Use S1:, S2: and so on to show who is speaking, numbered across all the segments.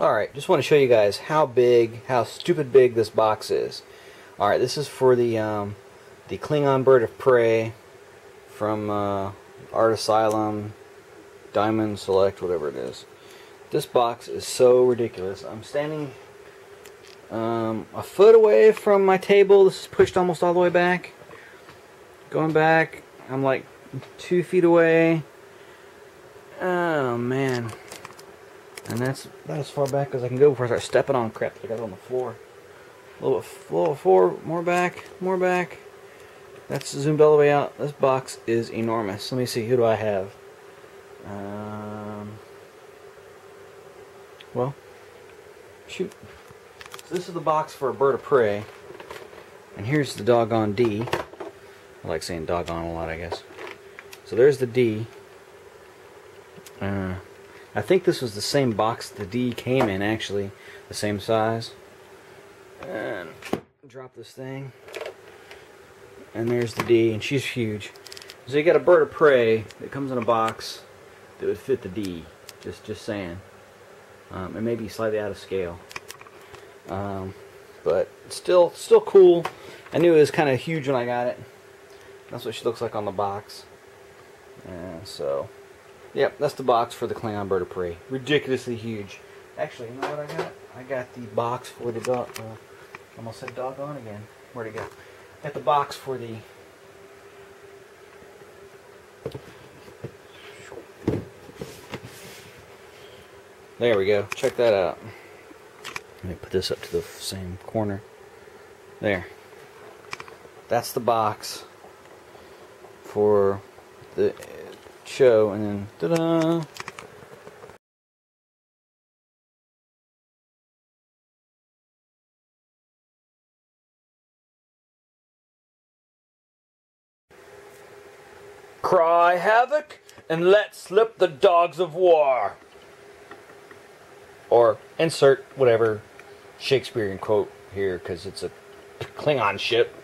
S1: Alright, just want to show you guys how big, how stupid big this box is. Alright, this is for the Klingon bird of prey from Asylum, Diamond Select, whatever it is. This box is so ridiculous. I'm standing a foot away from my table. This is pushed almost all the way back. Going back, I'm like 2 feet away. Oh man. And that's about as far back as I can go before I start stepping on crap that I got on the floor. A little bit forward, more back. That's zoomed all the way out. This box is enormous. Let me see, who do I have? Well, shoot. So this is the box for a bird of prey. And here's the doggone D. I like saying doggone a lot, I guess. So there's the D. I think this was the same box the D came in, actually. The same size. And drop this thing. And there's the D, and she's huge. So you got a bird of prey that comes in a box that would fit the D. Just saying. It may be slightly out of scale. But still cool. I knew it was kind of huge when I got it. That's what she looks like on the box. So, yep, that's the box for the Klingon bird of prey. Ridiculously huge. Actually, you know what I got? I got the box for the dog. Almost said doggone again. Where'd it go? Got the box for the. There we go. Check that out. Let me put this up to the same corner. There. That's the box for the show, and then ta-da! Cry havoc and let slip the dogs of war. Or insert whatever Shakespearean quote here, because it's a Klingon ship.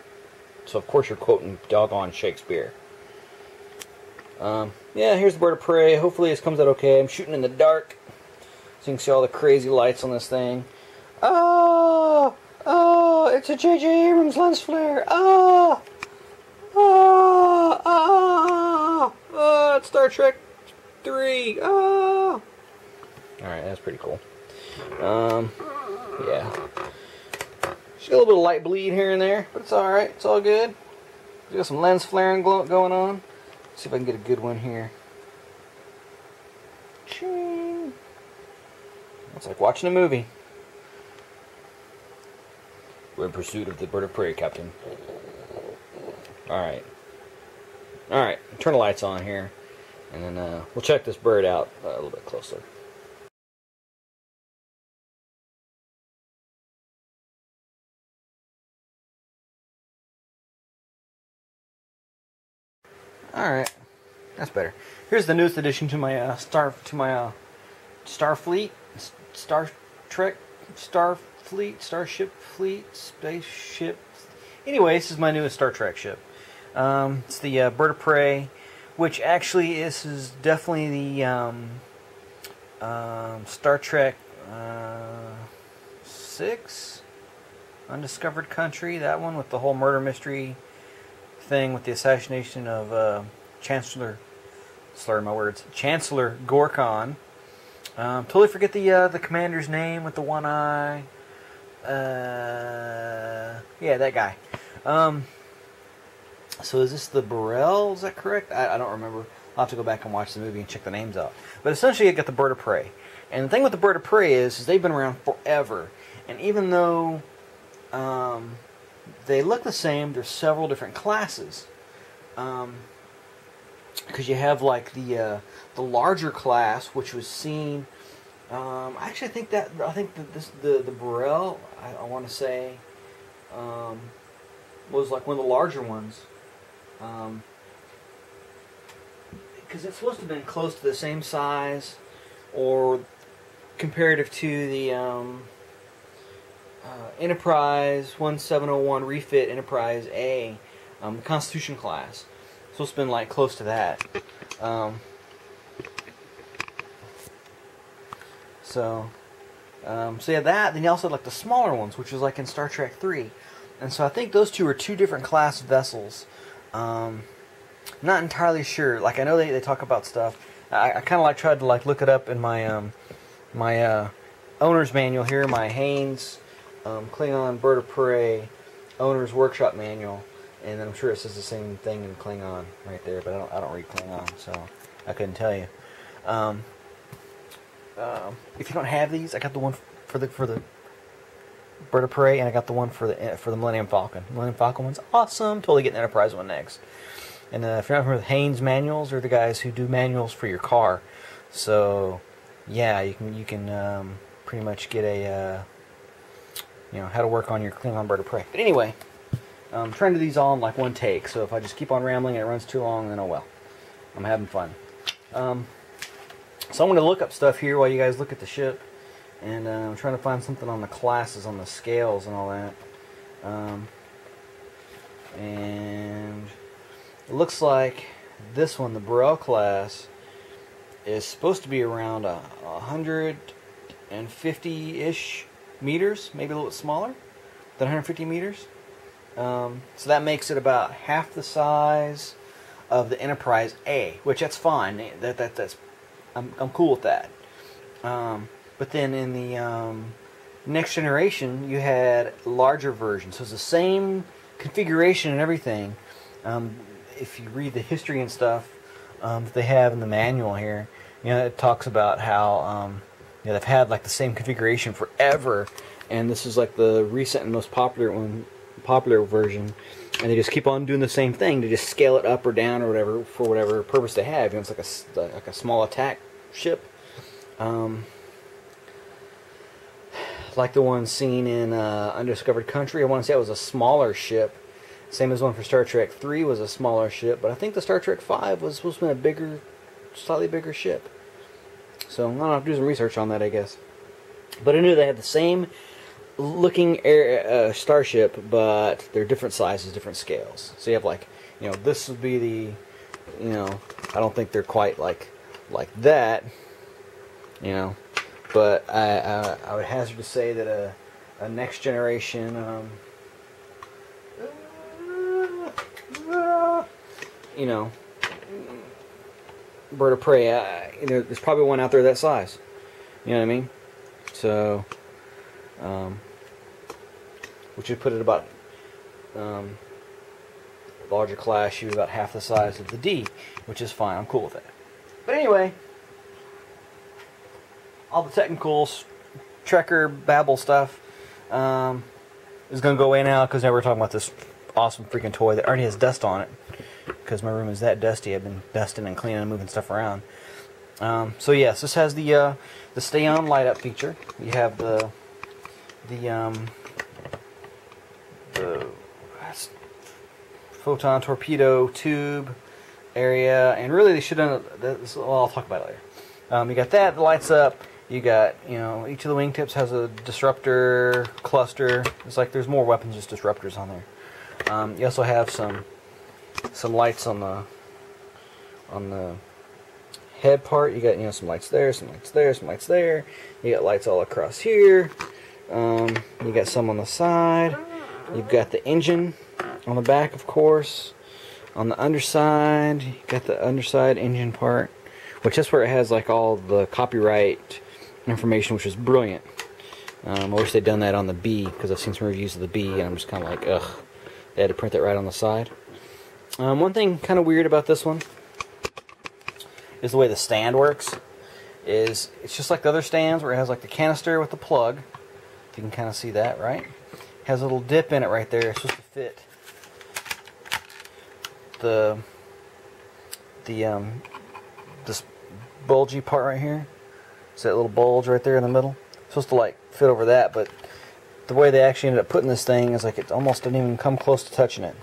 S1: So of course you're quoting doggone Shakespeare. Yeah, here's the bird of prey. Hopefully this comes out okay. I'm shooting in the dark, so you can see all the crazy lights on this thing. Oh, it's a J.J. Abrams lens flare. It's Star Trek 3. Alright, that's pretty cool. Yeah. She's got a little bit of light bleed here and there, but it's alright. It's all good. We got some lens flaring going on. Let's see if I can get a good one here. Ching. It's like watching a movie. We're in pursuit of the bird of prey, Captain. Alright. Alright, turn the lights on here. And then we'll check this bird out a little bit closer. Alright, that's better. Here's the newest addition to my Starfleet, Starship Fleet, Spaceship. Anyway, this is my newest Star Trek ship. It's the bird of prey, which actually this is definitely the Star Trek 6, Undiscovered Country. That one with the whole murder mystery thing with the assassination of Chancellor Gorkon. Totally forget the commander's name with the one eye. Yeah, that guy. So is this the Burrell? Is that correct? I don't remember. I'll have to go back and watch the movie and check the names out. But essentially you get the bird of prey. And the thing with the bird of prey is they've been around forever. And even though they look the same, there's several different classes. Because you have like the larger class, which was seen. Actually, I think the Burrell, I want to say, was like one of the larger ones. Because it's supposed to have been close to the same size, or comparative to the Enterprise 1701 refit Enterprise A, the Constitution class. It's supposed to have been like close to that. So So yeah, that. Then you also had like the smaller ones, which was like in Star Trek 3. And so I think those two are two different class vessels. Not entirely sure. Like I know they talk about stuff. I kind of like tried to like look it up in my my owner's manual here, my Haynes Klingon Bird of Prey owner's workshop manual, and then I'm sure it says the same thing in Klingon right there. But I don't read Klingon, so I couldn't tell you. If you don't have these, I got the one for the Bird of Prey, and I got the one for the Millennium Falcon. Millennium Falcon one's awesome. Totally get the Enterprise one next. And if you're not familiar with Haynes manuals, they're the guys who do manuals for your car. So yeah, you can pretty much get a how to work on your Klingon Bird of Prey. But anyway, I'm trying to do these all in like one take. So if I just keep on rambling and it runs too long, then oh well. I'm having fun. So I'm going to look up stuff here while you guys look at the ship. And I'm trying to find something on the classes, on the scales and all that. And it looks like this one, the Burrell class, is supposed to be around 150-ish meters, maybe a little bit smaller than 150 meters. So that makes it about half the size of the Enterprise A, which that's fine. That's I'm cool with that. But then in the Next Generation, you had larger versions. So it's the same configuration and everything. If you read the history and stuff that they have in the manual here, it talks about how they've had like the same configuration forever, and this is like the recent and most popular version, and they just keep on doing the same thing to just scale it up or down or whatever for whatever purpose they have. It's like a small attack ship. Like the one seen in Undiscovered Country. I want to say it was a smaller ship. Same as one for Star Trek 3 was a smaller ship, but I think the Star Trek 5 was supposed to be a bigger, slightly bigger ship. So I'm gonna have to do some research on that, I guess. But I knew they had the same looking starship, but they're different sizes, different scales. So you have like, this would be the, I don't think they're quite like that, but I would hazard to say that a Next Generation, Bird of Prey, there's probably one out there that size. You know what I mean? So, which would put it about, larger class, she was about half the size of the D, which is fine. I'm cool with that. But anyway, all the technical Trekker babble stuff is going to go away now, because now we're talking about this awesome freaking toy that already has dust on it, because my room is that dusty. I've been dusting and cleaning and moving stuff around. So yes, this has the stay on light up feature. You have the photon torpedo tube area, and really they should have done this. Well, I'll talk about it later. You got that, the lights up. You got, each of the wingtips has a disruptor cluster. It's like there's more weapons, just disruptors on there. You also have some lights on the head part. You got some lights there, some lights there, some lights there. You got lights all across here. You got some on the side. You've got the engine on the back, of course. On the underside, you got the underside engine part, which is where it has like all the copyright information, which is brilliant. I wish they'd done that on the B, because I've seen some reviews of the B, and I'm just kind of like, ugh. They had to print that right on the side. One thing kind of weird about this one is the way the stand works. It's just like the other stands where it has like the canister with the plug. If you can kind of see that, right? It has a little dip in it right there. It's supposed to fit this bulgy part right here. It's that little bulge right there in the middle. It's supposed to like fit over that, but the way they actually ended up putting this thing is like it almost didn't even come close to touching it.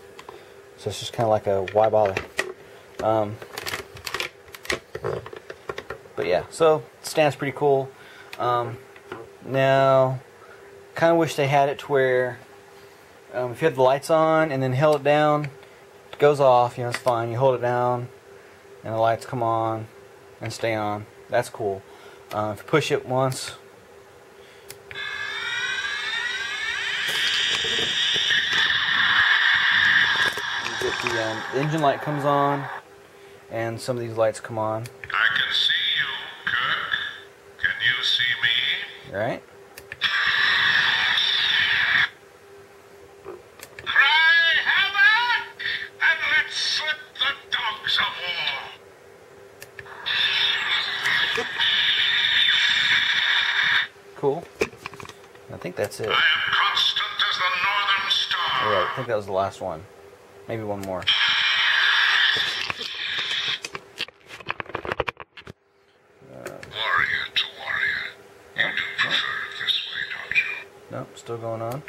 S1: So it's just kind of like a why bother. But yeah, so it stands pretty cool. Now, kind of wish they had it to where if you had the lights on and then held it down, it goes off, it's fine. You hold it down and the lights come on and stay on. That's cool. If you push it once, the engine light comes on, and some of these lights come on.
S2: I can see you, Kirk. Can you see me?
S1: Right?
S2: Cry havoc, and let's slip the dogs of war.
S1: Cool. I think that's it.
S2: I am constant as the northern star.
S1: Yeah, I think that was the last one. Maybe one more.
S2: Warrior to warrior. You do prefer it this way, don't you?
S1: Nope, still going on.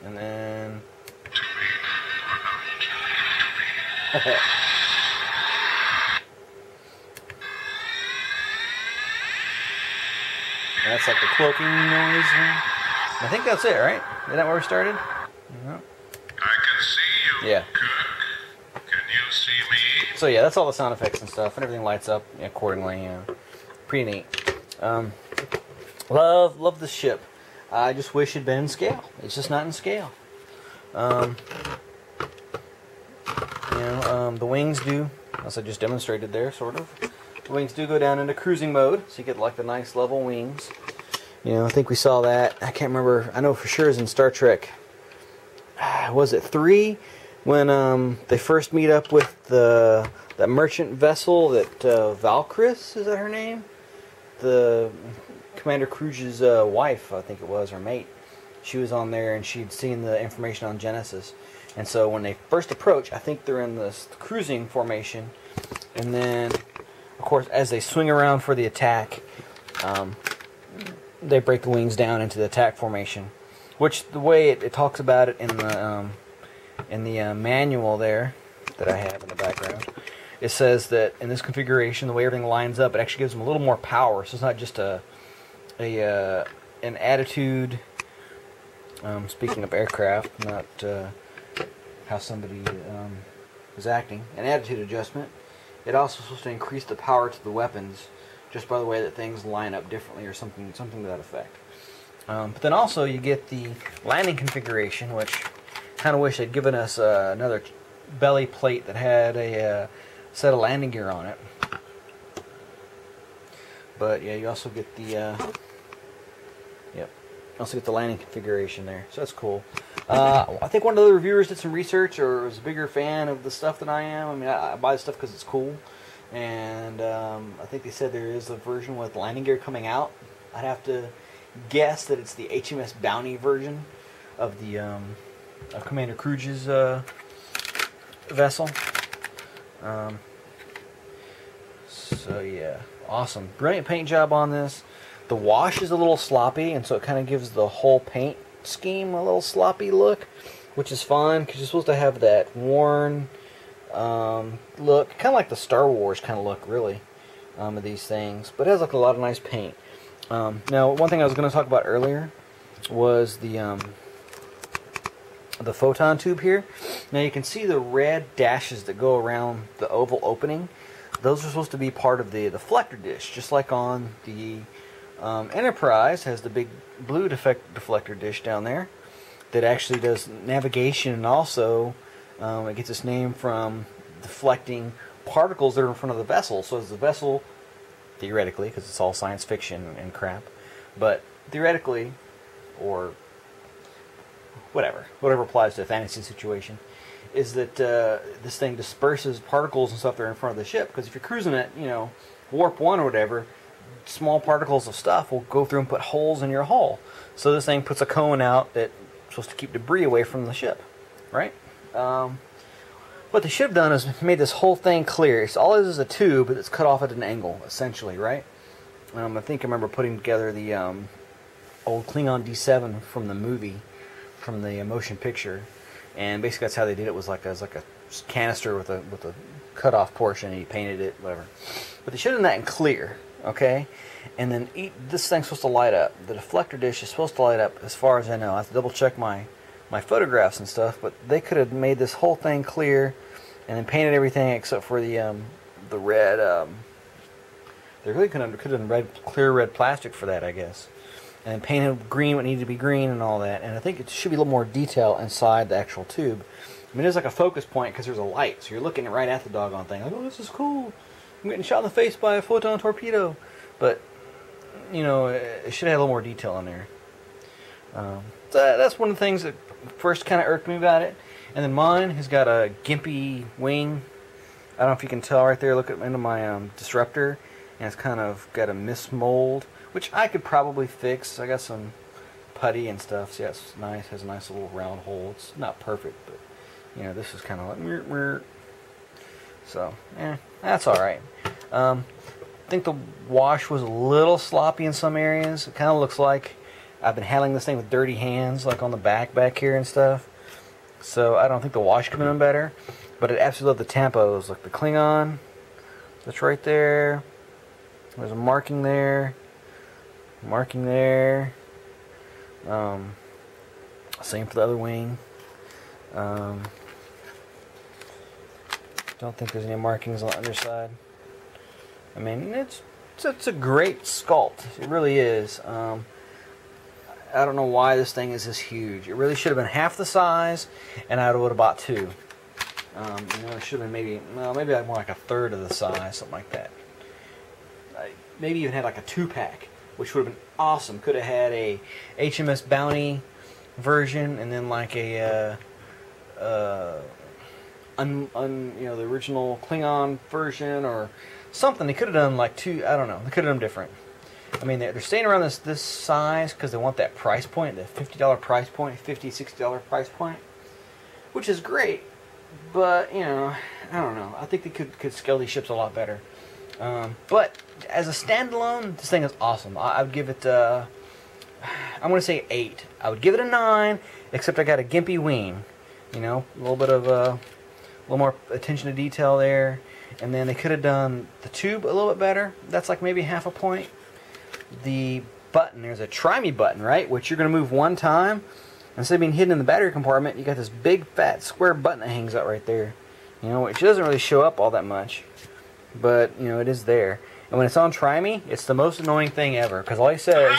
S1: And then...
S2: To me or not to me.
S1: That's like the cloaking noise. I think that's it, right? Isn't that where we started? No.
S2: I can see you,
S1: Yeah.
S2: Kirk. Can you see me?
S1: So yeah, that's all the sound effects and stuff, and everything lights up accordingly. Pretty neat. Love the ship. I just wish it'd been in scale. It's just not in scale. The wings do, as I just demonstrated there, sort of. The wings do go down into cruising mode, so you get like the nice level wings. I think we saw that. I can't remember. I know for sure it's in Star Trek. Was it 3 when they first meet up with that merchant vessel that Valkyris, is that her name? The Commander Cruz's wife, I think it was, or mate. She was on there and she'd seen the information on Genesis. And so when they first approach, I think they're in this cruising formation. And then, of course, as they swing around for the attack, they break the wings down into the attack formation. Which, the way it talks about it in the manual there that I have in the background, it says that in this configuration, the way everything lines up, it actually gives them a little more power. So it's not just an attitude. Speaking of aircraft, not how somebody is acting, an attitude adjustment. It also supposed to increase the power to the weapons, just by the way that things line up differently, or something to that effect. But then also you get the landing configuration, which kind of wish they'd given us another belly plate that had a set of landing gear on it. But yeah, you also get the also get the landing configuration there, so that's cool. I think one of the reviewers did some research, or was a bigger fan of the stuff than I am. I mean, I buy the stuff because it's cool, and I think they said there is a version with landing gear coming out. I'd have to guess that it's the HMS Bounty version of the of Commander Cruz's vessel. So yeah, awesome, brilliant paint job on this. The wash is a little sloppy, and so it kind of gives the whole paint scheme a little sloppy look, which is fine because you're supposed to have that worn look, kind of like the Star Wars kind of look, really, of these things. But it has like a lot of nice paint. Now, one thing I was going to talk about earlier was the photon tube here. Now you can see the red dashes that go around the oval opening. Those are supposed to be part of the deflector dish, just like on the Enterprise has the big blue deflector dish down there that actually does navigation, and also it gets its name from deflecting particles that are in front of the vessel. So as the vessel, theoretically, because it's all science fiction and crap, but theoretically, or whatever applies to a fantasy situation, is that this thing disperses particles and stuff that are in front of the ship. Because if you're cruising at, warp 1 or whatever, small particles of stuff will go through and put holes in your hull. So this thing puts a cone out that's supposed to keep debris away from the ship, right? What they should have done is made this whole thing clear. It's all it is a tube that's cut off at an angle, essentially, right? I think I remember putting together the old Klingon D7 from the movie, from the motion picture, and basically that's how they did it. Was like a canister with a cut off portion, and he painted it, whatever. But they should have done that in clear. Okay, and then this thing's supposed to light up. The deflector dish is supposed to light up, as far as I know. I have to double check my photographs and stuff, but they could have made this whole thing clear, and then painted everything except for the red. They really could have clear red plastic for that, I guess. and painted green when it needed to be green and all that. And I think it should be a little more detail inside the actual tube. I mean, there's like a focus point because there's a light, so you're looking right at the doggone thing. Like, oh, this is cool. I'm getting shot in the face by a photon torpedo. But, you know, it should have a little more detail in there. So that's one of the things that first kind of irked me about it. And then mine has got a gimpy wing. I don't know if you can tell right there. Look at into my disruptor, and it's kind of got a mismold, which I could probably fix. I got some putty and stuff. So yeah, it's nice. Has a nice little round hole. It's not perfect, but you know, this is kind of like so that's all right. I think the wash was a little sloppy in some areas. It kind of looks like I've been handling this thing with dirty hands, like on the back here and stuff. So I don't think the wash could have been better. But I absolutely love the tampos. Like the Klingon, that's right there. There's a marking there. Marking there. Same for the other wing. Don't think there's any markings on the underside. I mean, it's a great sculpt. It really is. I don't know why this thing is this huge. It really should have been half the size, and I would have bought two. You know, it should have been maybe more like a third of the size, something like that. Maybe even had like a 2-pack, which would have been awesome. Could have had a HMS Bounty version, and then like a you know, the original Klingon version or something. They could have done like two. I don't know. They could have done different. I mean, they're staying around this size because they want that price point, the $50 price point, $50, $60 price point, which is great. But, you know, I don't know. I think they could scale these ships a lot better. But as a standalone, this thing is awesome. I would give it, I'm going to say 8. I would give it a 9, except I got a gimpy wing. You know, a little bit of a little more attention to detail there. And then they could have done the tube a little bit better. That's like maybe half a point. The button, there's a try me button, right? Which you're going to move one time. Instead of being hidden in the battery compartment, you got this big fat square button that hangs out right there. You know, which doesn't really show up all that much. But, you know, it is there. And when it's on try me, it's the most annoying thing ever. Because all he says...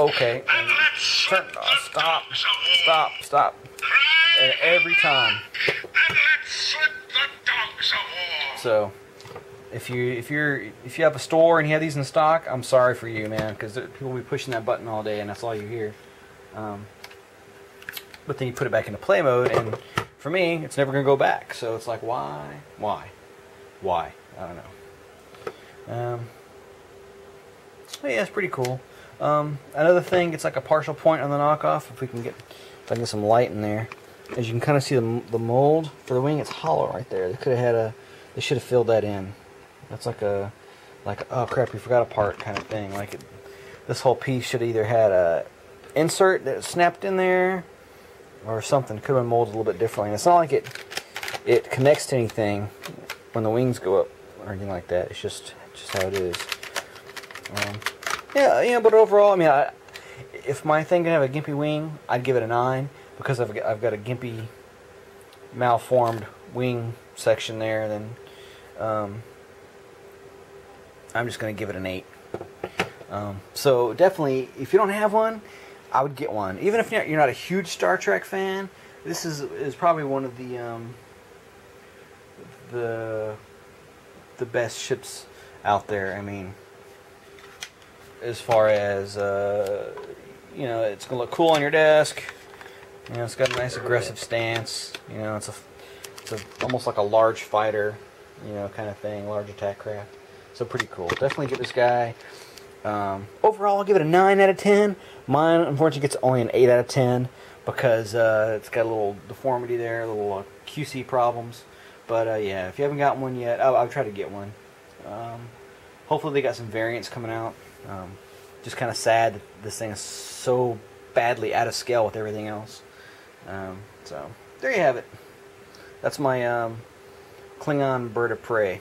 S1: okay. Stop. And every time. So... If you have a store and you have these in stock, I'm sorry for you, man, because people will be pushing that button all day and that's all you hear. But then you put it back into play mode, and for me, it's never going to go back. So it's like, why? I don't know. So yeah, it's pretty cool. Another thing, it's like a partial point on the knockoff. If I can get some light in there, as you can kind of see the mold for the wing, it's hollow right there. They should have filled that in. That's like oh crap, we forgot a part kind of thing. Like this whole piece should have either had a insert that snapped in there or something. Could have been molded a little bit differently. And it's not like it connects to anything when the wings go up or anything like that. It's just how it is. Yeah, but overall, I mean, if my thing can have a gimpy wing, I'd give it a 9 because I've got a gimpy malformed wing section there. Then I'm just going to give it an 8. So definitely, if you don't have one, I would get one. Even if you're not a huge Star Trek fan, this is probably one of the best ships out there. I mean, as far as you know, it's going to look cool on your desk. You know, it's got a nice aggressive stance. You know, it's almost like a large fighter, you know, kind of thing, large attack craft. So pretty cool. Definitely get this guy. Overall, I'll give it a 9 out of 10. Mine, unfortunately, gets only an 8 out of 10 because it's got a little deformity there, a little QC problems. But yeah, if you haven't gotten one yet, I'll try to get one. Hopefully they got some variants coming out. Just kind of sad that this thing is so badly out of scale with everything else. So there you have it. That's my Klingon bird of prey.